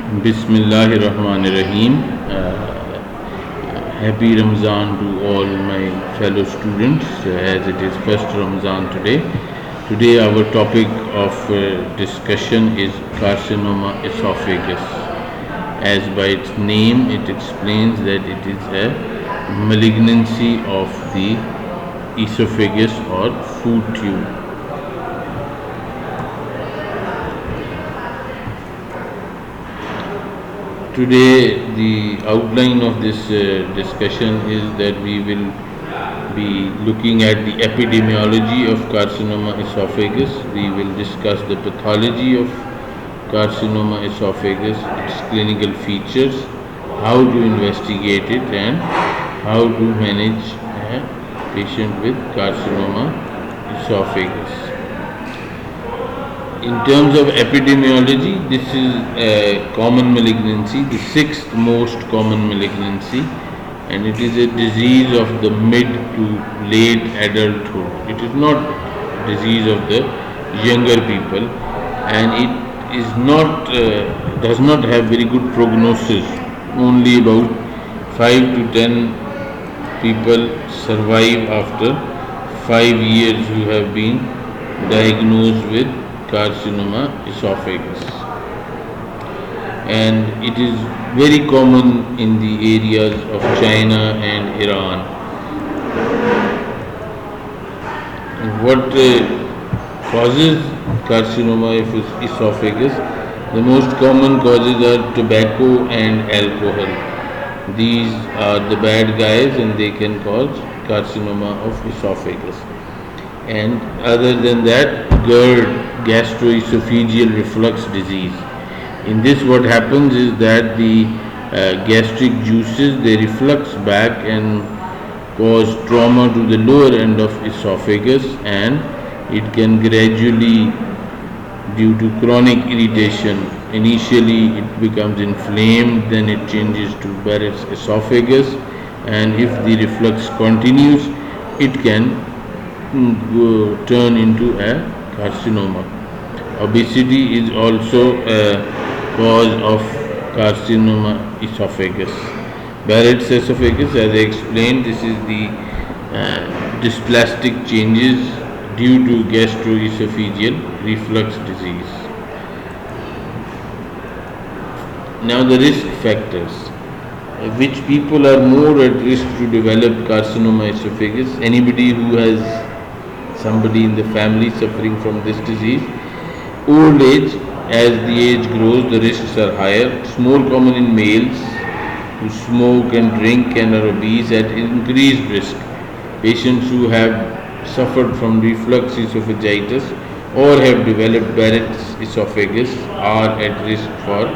Bismillahirrahmanirrahim. Happy Ramzan to all my fellow students, as it is first Ramzan today. Today, our topic of discussion is carcinoma esophagus. As by its name, it explains that it is a malignancy of the esophagus or food tube. Today, the outline of this discussion is that we will be looking at the epidemiology of carcinoma esophagus. We will discuss the pathology of carcinoma esophagus, its clinical features, how to investigate it, and how to manage a patient with carcinoma esophagus. In terms of epidemiology, this is a common malignancy, the sixth most common malignancy, and it is a disease of the mid to late adulthood. It is not disease of the younger people, and it is not does not have very good prognosis. Only about 5 to 10 people survive after 5 years who have been diagnosed with carcinoma esophagus, and it is very common in the areas of China and Iran. What causes carcinoma esophagus? The most common causes are tobacco and alcohol. These are the bad guys, and they can cause carcinoma of esophagus. And other than that, GERD, gastroesophageal reflux disease. In this, what happens is that the gastric juices, they reflux back and cause trauma to the lower end of esophagus, and it can gradually, due to chronic irritation, initially it becomes inflamed, then it changes to Barrett's esophagus, and if the reflux continues, it can turn into a carcinoma. Obesity is also a cause of carcinoma esophagus. Barrett's esophagus, as I explained, this is the dysplastic changes due to gastroesophageal reflux disease. Now, the risk factors. Which people are more at risk to develop carcinoma esophagus? Anybody who has somebody in the family suffering from this disease. Old age, as the age grows, the risks are higher. It's more common in males who smoke and drink and are obese at increased risk. Patients who have suffered from reflux esophagitis or have developed Barrett's esophagus are at risk for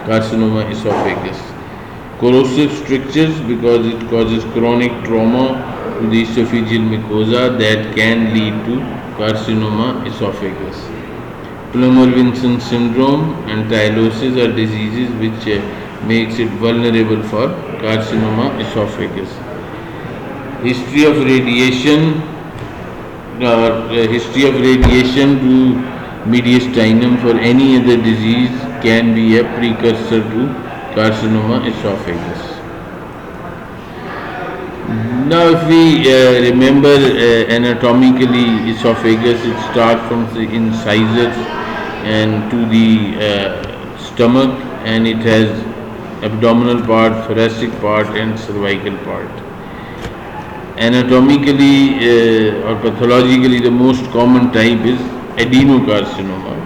carcinoma esophagus. Corrosive strictures, because it causes chronic trauma to the esophageal mucosa that can lead to carcinoma esophagus. Plummer-Vinson syndrome and tylosis are diseases which makes it vulnerable for carcinoma esophagus. History of radiation to mediastinum for any other disease can be a precursor to carcinoma esophagus. Now, if we remember anatomically esophagus, it starts from the incisors and to the stomach, and it has abdominal part, thoracic part, and cervical part. Anatomically or pathologically, the most common type is adenocarcinoma.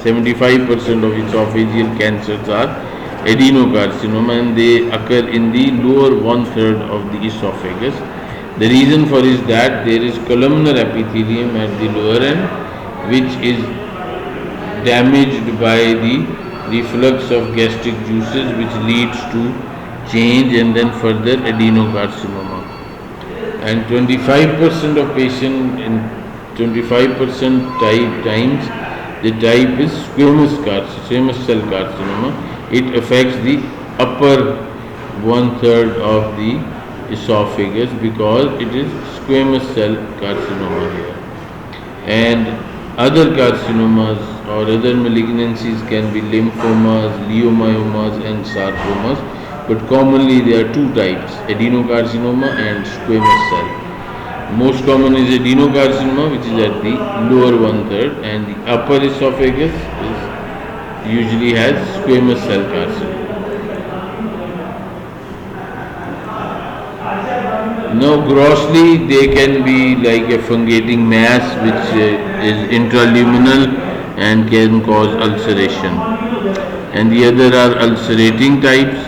75% of esophageal cancers are adenocarcinoma, and they occur in the lower 1/3 of the esophagus. The reason for is that there is columnar epithelium at the lower end, which is damaged by the reflux of gastric juices, which leads to change and then further adenocarcinoma. And 25% of patients, in 25% times, the type is squamous cell carcinoma. It affects the upper 1/3 of the esophagus because it is squamous cell carcinoma here. And other carcinomas or other malignancies can be lymphomas, leiomyomas, and sarcomas, but commonly there are two types: adenocarcinoma and squamous cell. Most common is adenocarcinoma, which is at the lower one third, and the upper esophagus usually has squamous cell carcinoma. Now, grossly, they can be like a fungating mass which is intraluminal and can cause ulceration. And the other are ulcerating types,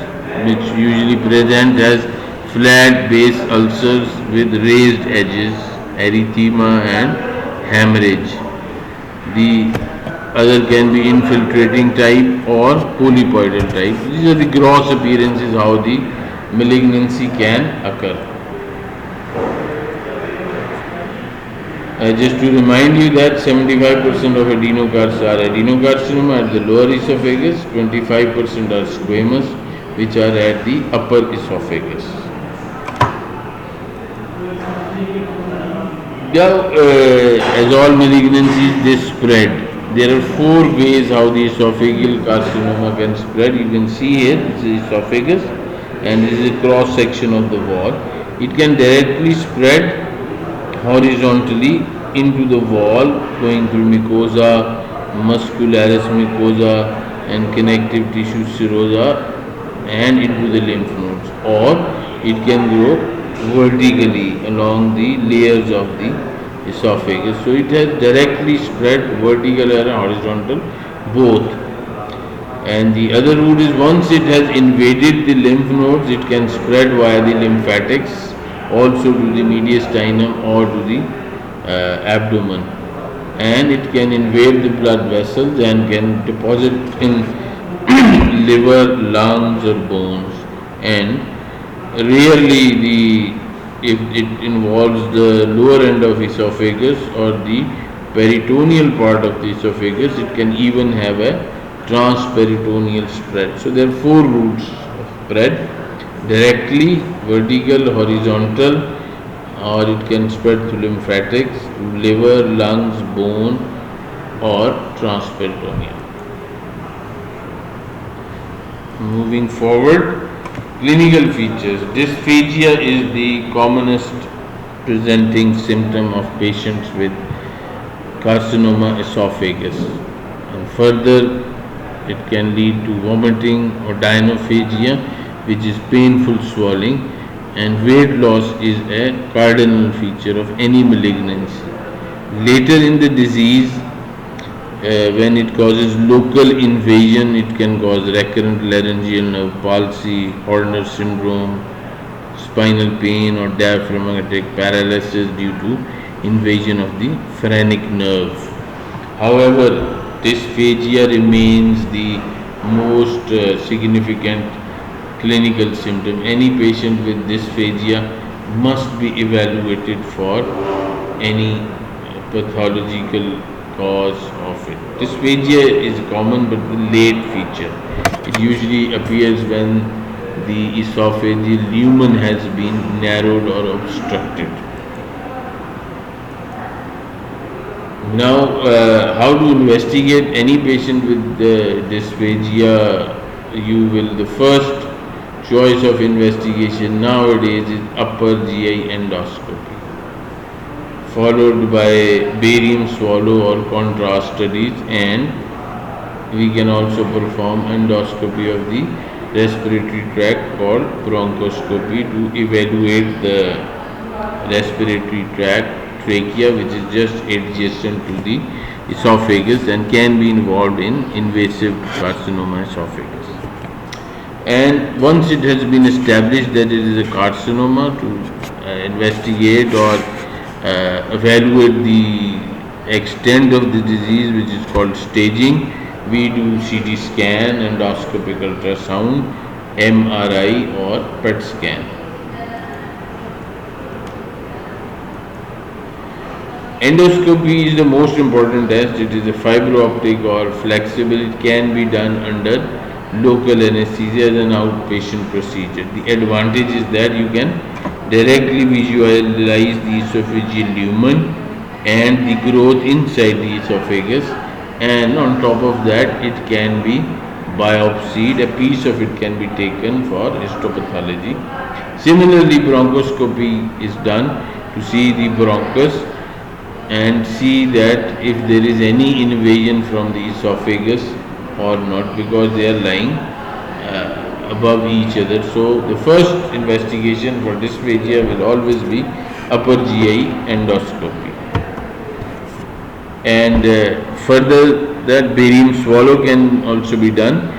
which usually present as flat base ulcers with raised edges, erythema, and hemorrhage. The other can be infiltrating type or polypoidal type. These are the gross appearances how the malignancy can occur. Just to remind you that 75% of adenocarcinoma are adenocarcinoma at the lower esophagus, 25% are squamous, which are at the upper esophagus. Now, as all malignancies, they spread. There are four ways how the esophageal carcinoma can spread. You can see here, this is esophagus, and this is a cross section of the wall. It can directly spread horizontally into the wall, going through mucosa, muscularis mucosa, and connective tissue serosa, and into the lymph nodes. Or it can grow vertically along the layers of the esophagus. So it has directly spread vertical and horizontal both. And the other route is, once it has invaded the lymph nodes, it can spread via the lymphatics also to the mediastinum or to the abdomen, and it can invade the blood vessels and can deposit in liver, lungs, or bones. And rarely if it involves the lower end of esophagus or the peritoneal part of the esophagus, it can even have a transperitoneal spread. So there are four routes of spread: directly, vertical, horizontal, or it can spread through lymphatics, liver, lungs, bone, or transperitoneal. Moving forward, clinical features. Dysphagia is the commonest presenting symptom of patients with carcinoma esophagus, and further it can lead to vomiting or dinophagia, which is painful swallowing, and weight loss is a cardinal feature of any malignancy. Later in the disease, when it causes local invasion, it can cause recurrent laryngeal nerve palsy, Horner syndrome, spinal pain, or diaphragmatic paralysis due to invasion of the phrenic nerve. However, dysphagia remains the most significant clinical symptom. Any patient with dysphagia must be evaluated for any pathological cause of it. Dysphagia is common but the late feature. It usually appears when the esophageal lumen has been narrowed or obstructed. Now, how to investigate any patient with dysphagia? The first choice of investigation nowadays is upper GI endoscopy, followed by barium swallow or contrast studies, and we can also perform endoscopy of the respiratory tract called bronchoscopy to evaluate the respiratory tract trachea, which is just adjacent to the esophagus and can be involved in invasive carcinoma esophagus. And once it has been established that it is a carcinoma, to investigate or evaluate the extent of the disease, which is called staging, we do CT scan, endoscopic ultrasound, MRI, or PET scan. Endoscopy is the most important test. It is a fiber optic or flexible. It can be done under local anesthesia as an outpatient procedure. The advantage is that you can directly visualize the esophageal lumen and the growth inside the esophagus, and on top of that it can be biopsied. A piece of it can be taken for histopathology. Similarly, bronchoscopy is done to see the bronchus and see that if there is any invasion from the esophagus or not, because they are lying above each other. So the first investigation for dysphagia will always be upper GI endoscopy. And further, that barium swallow can also be done.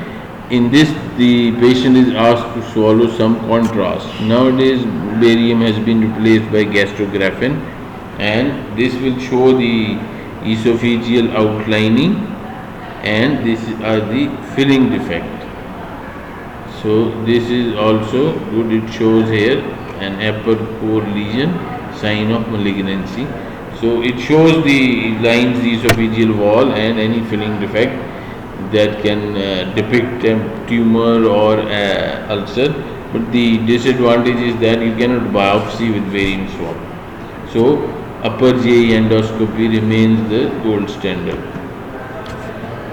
In this, the patient is asked to swallow some contrast. Nowadays, barium has been replaced by gastrographin, and this will show the esophageal outlining, and this are the filling defect. So this is also good. It shows here an upper core lesion, sign of malignancy. So it shows the lines, the esophageal wall, and any filling defect that can depict a tumor or ulcer. But the disadvantage is that you cannot biopsy with barium swab. So upper GI endoscopy remains the gold standard.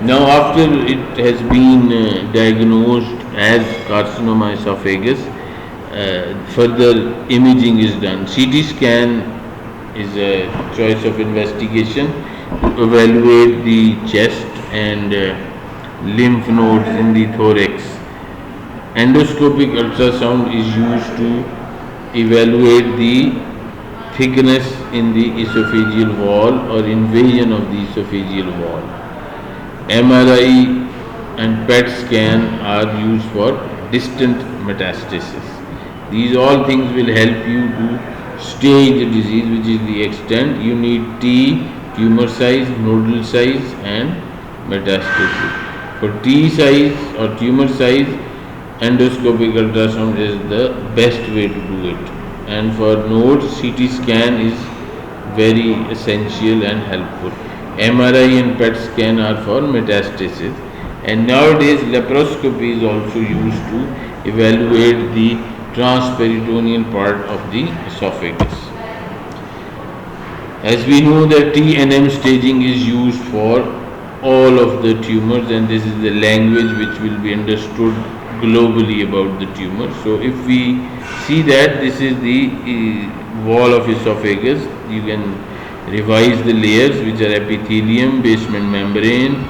Now, after it has been diagnosed as carcinoma esophagus, further imaging is done. CT scan is a choice of investigation to evaluate the chest and lymph nodes in the thorax. Endoscopic ultrasound is used to evaluate the thickness in the esophageal wall or invasion of the esophageal wall. MRI and PET scan are used for distant metastasis. These all things will help you to stage the disease, which is the extent. You need T, tumor size, nodal size, and metastasis. For T size or tumor size, endoscopic ultrasound is the best way to do it. And for nodes, CT scan is very essential and helpful. MRI and PET scan are for metastasis, and nowadays laparoscopy is also used to evaluate the transperitoneal part of the esophagus. As we know that TNM staging is used for all of the tumors, and this is the language which will be understood globally about the tumor. So if we see that this is the wall of esophagus, you can revise the layers, which are epithelium, basement membrane,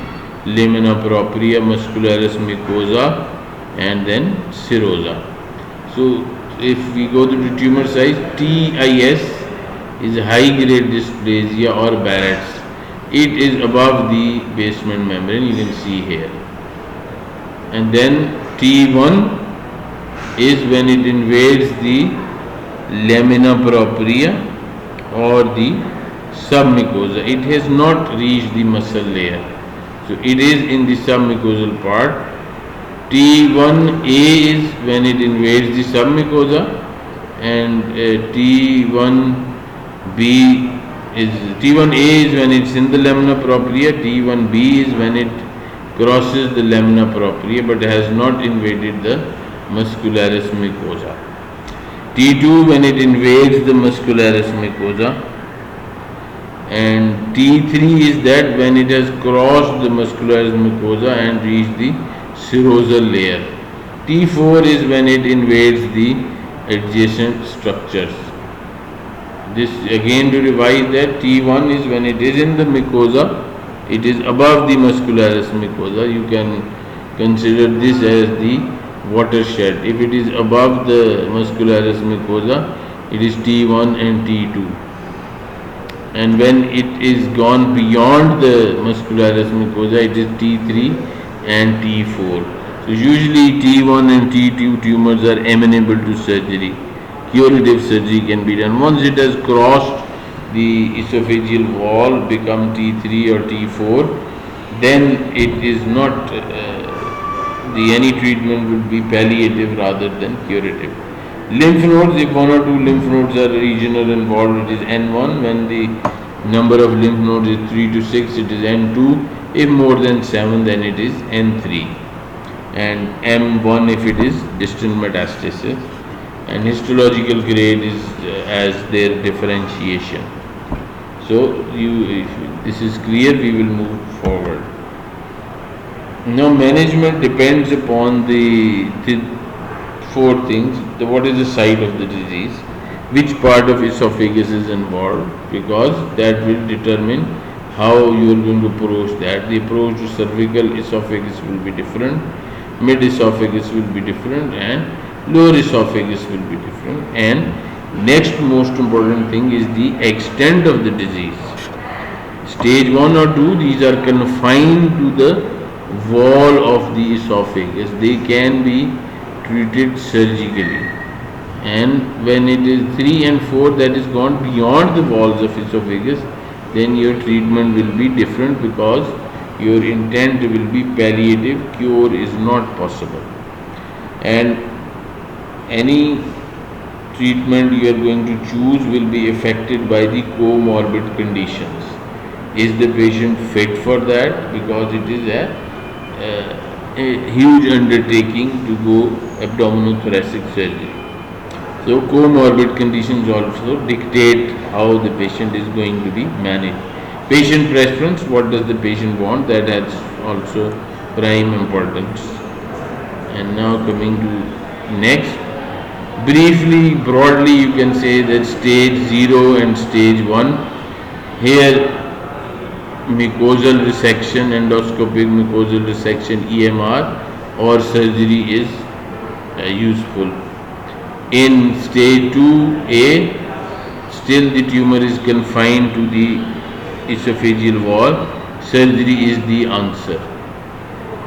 lamina propria, muscularis mucosa, and then serosa. So if we go to the tumor size, TIS is high grade dysplasia or Barrett's. It is above the basement membrane, you can see here. And then T1 is when it invades the lamina propria or the submucosa. It has not reached the muscle layer, so it is in the submucosal part. T1A is when it invades the submucosa, and T1A is when it's in the lamina propria. T1B is when it crosses the lamina propria but has not invaded the muscularis mucosa. T2 when it invades the muscularis mucosa, and T3 is that when it has crossed the muscularis mucosa and reached the serosal layer. T4 is when it invades the adjacent structures. This again to revise that T1 is when it is in the mucosa, it is above the muscularis mucosa. You can consider this as the watershed. If it is above the muscularis mucosa, it is T1 and T2. And when it is gone beyond the muscularis mucosa, it is T3 and T4. So usually T1 and T2 tumors are amenable to surgery. Curative surgery can be done. Once it has crossed the esophageal wall, become T3 or T4, then it is not, any treatment would be palliative rather than curative. Lymph nodes, if one or two lymph nodes are regional involved, it is N1. When the number of lymph nodes is 3 to 6, it is N2. If more than 7, then it is N3. And M1 if it is distant metastasis. And histological grade is as their differentiation. So if this is clear, we will move forward. Now management depends upon the four things. What is the site of the disease, which part of esophagus is involved, because that will determine how you are going to approach that. The approach to cervical esophagus will be different, mid esophagus will be different, and lower esophagus will be different. And next most important thing is the extent of the disease. Stage 1 or 2, these are confined to the wall of the esophagus. They can be treated surgically. And when it is 3 and 4, that is gone beyond the walls of esophagus, then your treatment will be different, because your intent will be palliative. Cure is not possible. And any treatment you are going to choose will be affected by the comorbid conditions. Is the patient fit for that? Because it is a huge undertaking to go abdominothoracic surgery. So comorbid conditions also dictate how the patient is going to be managed. Patient preference, what does the patient want, that has also prime importance. And now coming to next. Briefly, broadly, you can say that stage 0 and stage 1. Here mucosal resection, endoscopic mucosal resection, EMR or surgery is useful. In stage 2A, still the tumor is confined to the esophageal wall, surgery is the answer.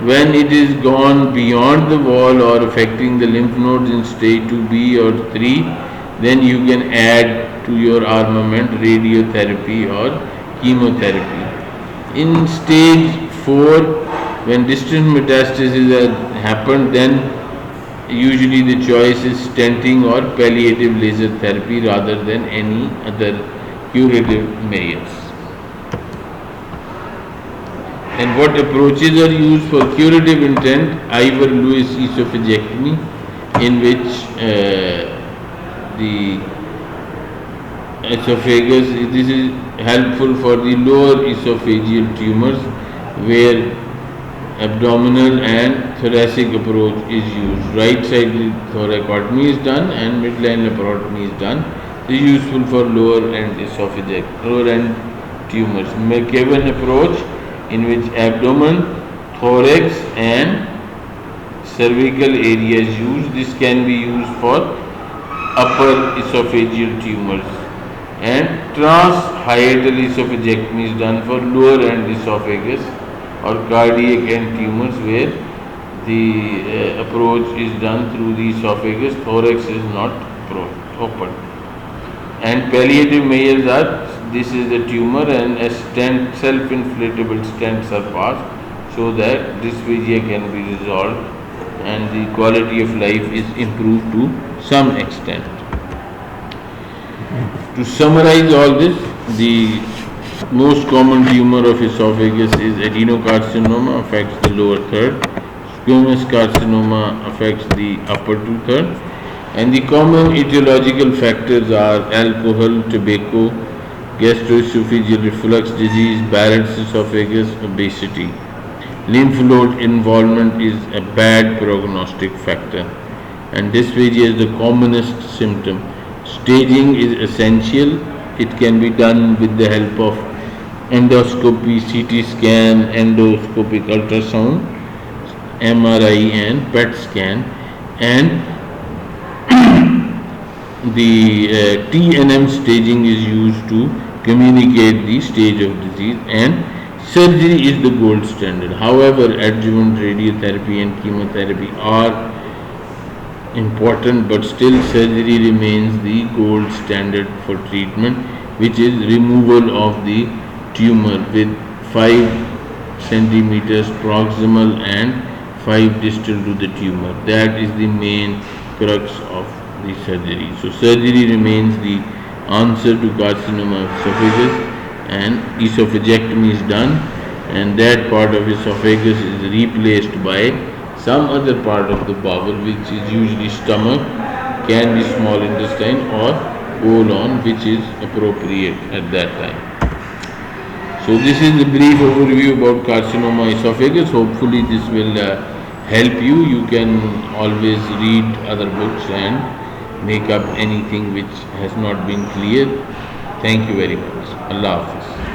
When it is gone beyond the wall or affecting the lymph nodes in stage 2B or 3, then you can add to your armament radiotherapy or chemotherapy. In stage 4, when distant metastasis has happened, then usually the choice is stenting or palliative laser therapy rather than any other curative measures. And what approaches are used for curative intent? Ivor-Lewis esophagectomy, in which the esophagus, this is helpful for the lower esophageal tumors, where abdominal and thoracic approach is used. Right side thoracotomy is done and midline laparotomy is done. This is useful for lower end lower end tumors. McEwen approach, in which abdomen, thorax and cervical area is used. This can be used for upper esophageal tumors. And transhiatal esophagectomy is done for lower end esophagus or cardiac end tumors, where the approach is done through the esophagus, thorax is not open. And palliative measures are, this is the tumor and a stent, self-inflatable stents are passed so that dysphagia can be resolved and the quality of life is improved to some extent. To summarize all this, the most common tumor of esophagus is adenocarcinoma, affects the lower third. Squamous carcinoma affects the upper 2/3. And the common etiological factors are alcohol, tobacco, gastroesophageal reflux disease, Barrett's esophagus, obesity. Lymph node involvement is a bad prognostic factor, and dysphagia is the commonest symptom. Staging is essential. It can be done with the help of endoscopy, CT scan, endoscopic ultrasound, MRI and PET scan, and the TNM staging is used to communicate the stage of disease, and surgery is the gold standard. However, adjuvant radiotherapy and chemotherapy are important, but still surgery remains the gold standard for treatment, which is removal of the tumor with 5 centimeters proximal and 5 distal to the tumor. That is the main crux of the surgery. So surgery remains the answer to carcinoma of esophagus, and esophagectomy is done, and that part of esophagus is replaced by some other part of the bowel, which is usually stomach, can be small intestine or colon, which is appropriate at that time. So this is a brief overview about carcinoma esophagus. Hopefully this will help you. You can always read other books and make up anything which has not been clear. Thank you very much. Allah Hafiz.